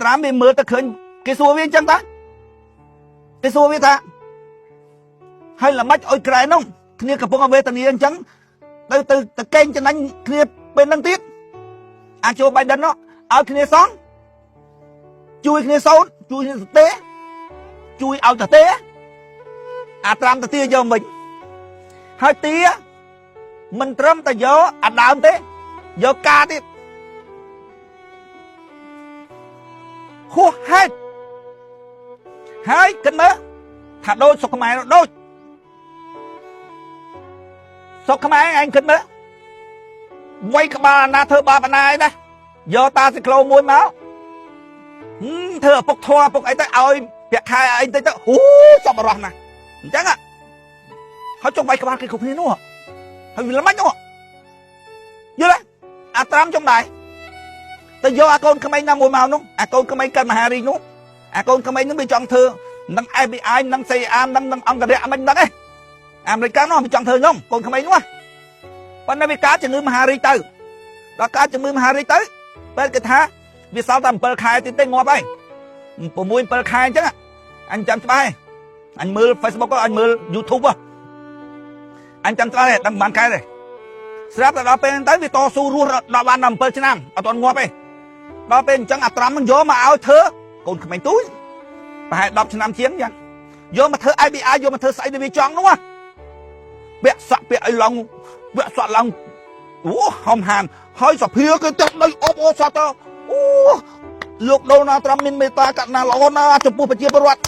ត្រាំវាមើលទៅឃើញគេសួរវាអញ្ចឹងតាគេសួរវាថាហើយល្មិចអុយក្រែនោះគ្នាកំពុងវេទនាអញ្ចឹងទៅកេងចំណេញគ្នាពេលហ្នឹងទៀតអាចចូលបៃដិននោះឲ្យគ្នាសងជួយគ្នាសោតជួយគ្នាទេជួយឲ្យទៅទេអាត្រាំទៅទាយកមិនហើយទាមិនត្រឹមតែយកអាដើមទេយកកាទៀតហួសហេតុហើយគិតមើលថាដូចសុកខ្មែរដូចសុកខ្មែរឯងគិតមើលវាយក្បាលណាធ្វើបាបណាឯណាយកតាស៊ីក្លូមួយមកធ្វើឪពុកធွာឪពុកអីទៅឲ្យពាក់ខែអីទៅហ៊ូសពរស់ណាស់អញ្ចឹងហើយចុងវាយក្បាលគេគ្រប់គ្នានោះហើយវាល្មិចនោះយល់ទេអាត្រាំចុងដែរទៅយកអាកូនក្មេងណាមួយមកនោះអាកូនក្មេងកើតមហារីកនោះអាកូនក្មេងនោះវាចង់ធ្វើនឹង FBI នឹង CIA នឹងអង្គរៈមិនដឹងទេអាមេរិកនោះវាចង់ធ្វើខ្ញុំកូនក្មេងនោះប៉ុន្តែវាកើតជំងឺមហារីកទៅដល់កើតជំងឺមហារីកទៅពេលគេថាវាសល់តែ7ខែទៀតទេងាប់ហើយ6 7ខែអញ្ចឹងអញចាំច្បាស់អញមើល Facebook អញមើល YouTube អញចាំច្បាស់ទេដឹងប៉ុន្មានខែទេស្រាប់តែដល់ពេលទៅវាតស៊ូរស់ដល់បាន7ឆ្នាំអត់ទាន់ងាប់ទេដល់ពេលអញ្ចឹងអាត្រាំនឹងយកមកឲ្យធ្វើកូនក្មេងទូចប្រហែល10ឆ្នាំជាងយ៉ាងយកមកធ្វើ FBI យកមកធ្វើស្អីដែលវាចង់នោះពាក់សក់ពាក់អីឡងពាក់សក់ឡងអូហំហានហើយសភាគេចាប់ដីអបអូសតទៅអូលោកដូណាល់ត្រាំមានមេត្តាកណ្ណាល្អណាស់ចំពោះប្រជាពលរដ្ឋ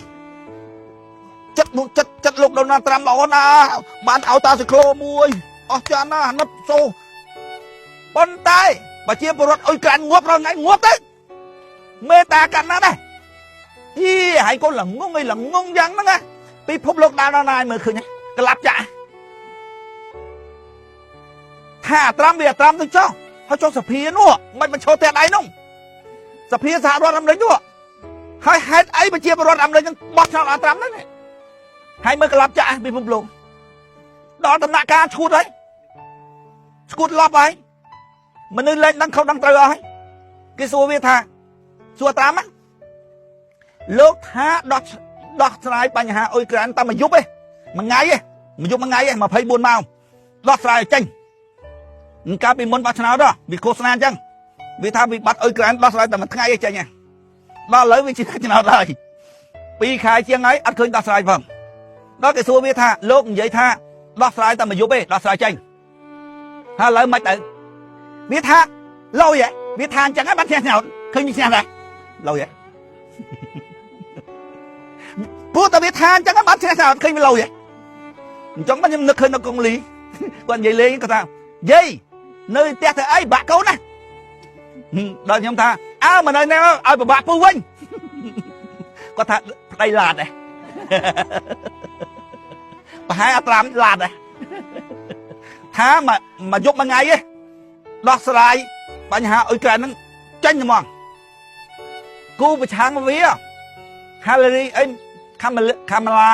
ចិត្តលោកដូណាល់ត្រាំល្អណាស់បានឲ្យតាស៊ីក្លូមួយអស់ចានណាស់អាណិតសូប៉ុន្តែប្រជាពលរដ្ឋអុយក្រាន់ងាប់រាល់ថ្ងៃងាប់ទៅមេត្តាកណ្ណាដែរហីហើយកូនល្ងងអីល្ងងយ៉ាងហ្នឹងពិភពលោកដើរដល់ណាយមើលឃើញក្លាប់ចាក់ថាអាត្រាំវាអាត្រាំទៅចុះហើយចុះសភានោះមិនឈរតែដៃនោះសភាសហរដ្ឋអាមេរិកនោះហើយហេតុអីប្រជាពលរដ្ឋអាមេរិកនឹងបោះឆ្នោតអាត្រាំហ្នឹងហើយមើលក្លាប់ចាក់ពិភពលោកដល់ដំណាក់កាលឈួតហើយឈួតឡប់ហើយមនុស្សលេងដឹងខុសដឹងត្រូវអស់ហើយគេសួរវាថាសួរត្រាំលោកថាដោះស្រាយបញ្ហាអ៊ុយក្រែនតែមួយយប់ឯងមួយថ្ងៃឯងមួយយប់មួយថ្ងៃឯង24ម៉ោងដោះស្រាយចេញកាលពីមុនបោះឆ្នោតវាឃោសនាអញ្ចឹងវាថាវិបត្តិអ៊ុយក្រែនដោះស្រាយតែមួយថ្ងៃឯងចេញដល់ឥឡូវវាជាឆ្នោតហើយ2ខែជាងហើយអត់ឃើញដោះស្រាយផងដល់គេសួរវាថាលោកនិយាយថាដោះស្រាយតែមួយយប់ឯងដោះស្រាយចេញហើយឥឡូវមិនទៅវាថាលុយវាថាអញ្ចឹងហើយបាត់ឆ្នោតឃើញវាឆ្នោតដែរលុយព្រោះតែវាថាអញ្ចឹងបាត់ឆ្នោតឃើញវាលុយអញ្ចឹងខ្ញុំនឹកឃើញនៅកុងលីគាត់និយាយលេងគាត់ថាយាយនៅផ្ទះធ្វើអីបាក់កូនណាដល់ខ្ញុំថាអើមិននៅនេះឲ្យពិបាកពូវិញគាត់ថាប្តីឡាតដែរប្រហែលអត់ត្រាំឡាតដែរថាមកយប់មួយថ្ងៃឯងដោះស្រាយបញ្ហាអ៊ុយក្រែនហ្នឹងចេញហ្មងគូប្រឆាំងវាហាឡេរីអីកាមេឡា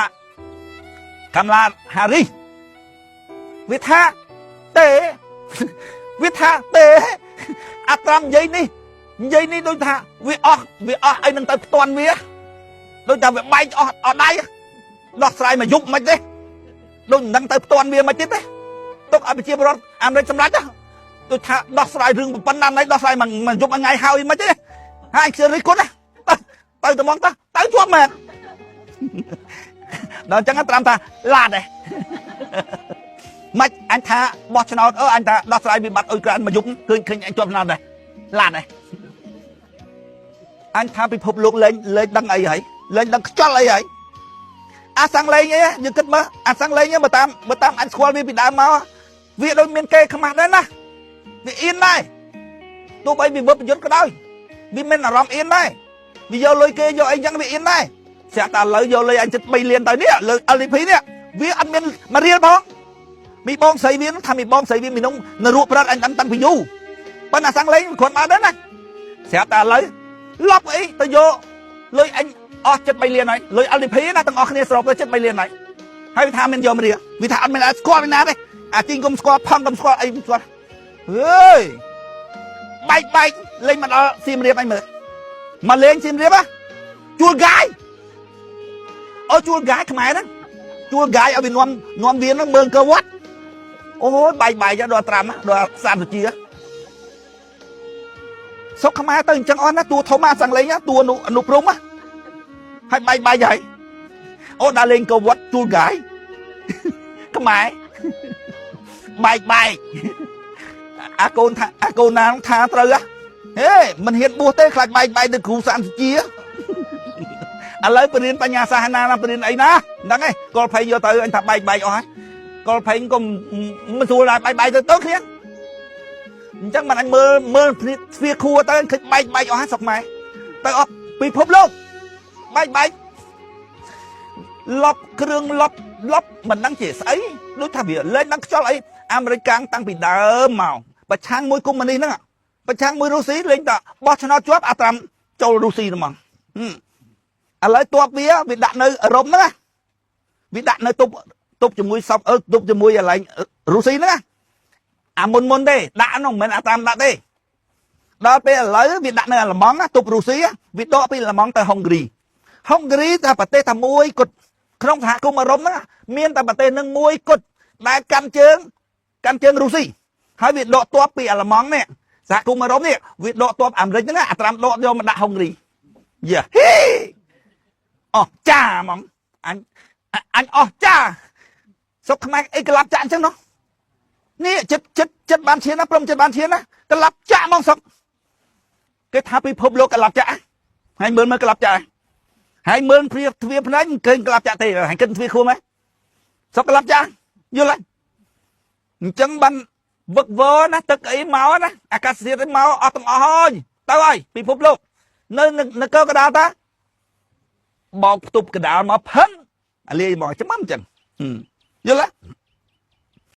ហារីវាថាទេវាថាទេអាត្រាំនិយាយនេះដូចថាវាអស់អីនឹងទៅផ្ទាន់វាដូចថាវាបែកអស់ដៃដោះស្រាយមកយប់មិនទេដូចមិនដឹងទៅផ្ទាន់វាមិនទៀតទេទុកឲ្យប្រជាពលរដ្ឋអាមេរិកសម្រេចដូចថាដោះស្រាយរឿងប៉ុណ្ណាណៃដោះស្រាយមកយប់មួយថ្ងៃហើយមិនទេហើយអញជឿរិះគន់ទៅត្មងទៅជាប់មែនដល់អញ្ចឹងត្រាំថាឡាតដែរមិនអញថាបោះឆ្នោតអញថាដោះស្រាយវិបត្តិអ៊ុយក្រែនមកយប់ឃើញអញជាប់ឆ្នោតដែរឡាតដែរអញថាពិភពលោកលេងដឹងអីហើយលេងដឹងខ្ចល់អីហើយអាសាំងលេងអីយើងគិតមើលអាសាំងលេងបើតាមអញស្គាល់វាពីដើមមកវាដូចមានគេខ្មាស់ដែរណាវាអៀនដែរទោះបីវាមើលប្រយុទ្ធក៏ដោយវាមានអារម្មណ៍អៀនដែរវាយកលុយគេយកអីចឹងវាអៀនដែរស្រាប់តែឥឡូវយកលុយអញចិត្ត3លានទៅនេះលើ LDP នេះវាអត់មានមួយរៀលផងមីបងស្រីវាថាមីបងស្រីវាមីនងនៅរូបប្រិតអញដឹងតាំងពីយូរប៉ុន្តែអាសាំងលេងគ្រាន់បើដែរណាស្រាប់តែឥឡូវលប់អីទៅយកលុយអញអស់ចិត្ត3លានហើយលុយ LDP ណាទាំងអស់គ្នាស្របទៅចិត្ត3លានហើយវាថាមានយកមករៀលវាថាអត់មានស្គាល់ពីណាទេអាជីងកុំស្គាល់ផឹងកុំស្គាល់អីស្គាល់អើយបែកលេងមកដល់សៀមរាបអញមើល mà lên xin riêng á chua gái ở chua gái không ai đó chua gái ở bên non viên nó mơn cơ quát ôi bài cho đồ tràm á đồ sàn chi á sốc không ai tới chẳng on á tua thấu ma sang lấy nhá tua nụ rung á hay bài vậy ô đã lên cơ quát chua gái không ai bài à cô nàng tha trời á ê mình hiện bùa tê khai bài được cụ sàn chi á à lấy bên bên nhà sa na bên ấy na đắng ấy còn phải vô tới anh thà bài rồi còn phải còn mình thua lại bài tới tốt hết chắc mà anh mơ phía khu tới bài rồi sọc mày tới bị phốp luôn bài lọc kêu lọc mình đang chỉ ấy đối thà việc lên đang cho lấy American tăng bị đỡ màu và trang môi cung mình đi nữa và trang môi Russia lên ta bỏ cho nó chốt Atam châu Russia mà à lấy tua vía vì đạn nơi ở Rome nữa vì đạn nơi tục cho mùi sọc tục cho mùi là Russia nữa à môn đây đạn nó mình Atam đạn đây đó bây giờ lấy vì đạn nơi là món tục Russia vì đó bây là món từ Hungary ta phải tê thầm mùi cột không hạ cung ở Rome nữa miên ta phải tê nâng mùi cột đại căn chương Russia hai việc độ tua bị là món nè dạ cung ở Rome nè việc độ tua ẩm rinh nữa Atam độ vô mà đã Hungary yeah cha mong anh cha sao không ai cái lạp chạm chứ nó nè chất ban chiến á prom chất ban chiến á cái lạp chạm mong sống cái tháp bị phốp lô cái lạp chạm hay mơn cái lạp chạm hay mơn phía này cái lạp chạm thì hay kinh phía khu mấy sao cái lạp chạm vô lại chân ban vật vơ nó tức ấy máu á acacia cái máu ở tầm thôi tao ơi bị phốp lô nơi cơ cái đá ta bọc tục cái đá mà phấn à liê mỏi chấm mắm chừng vô lá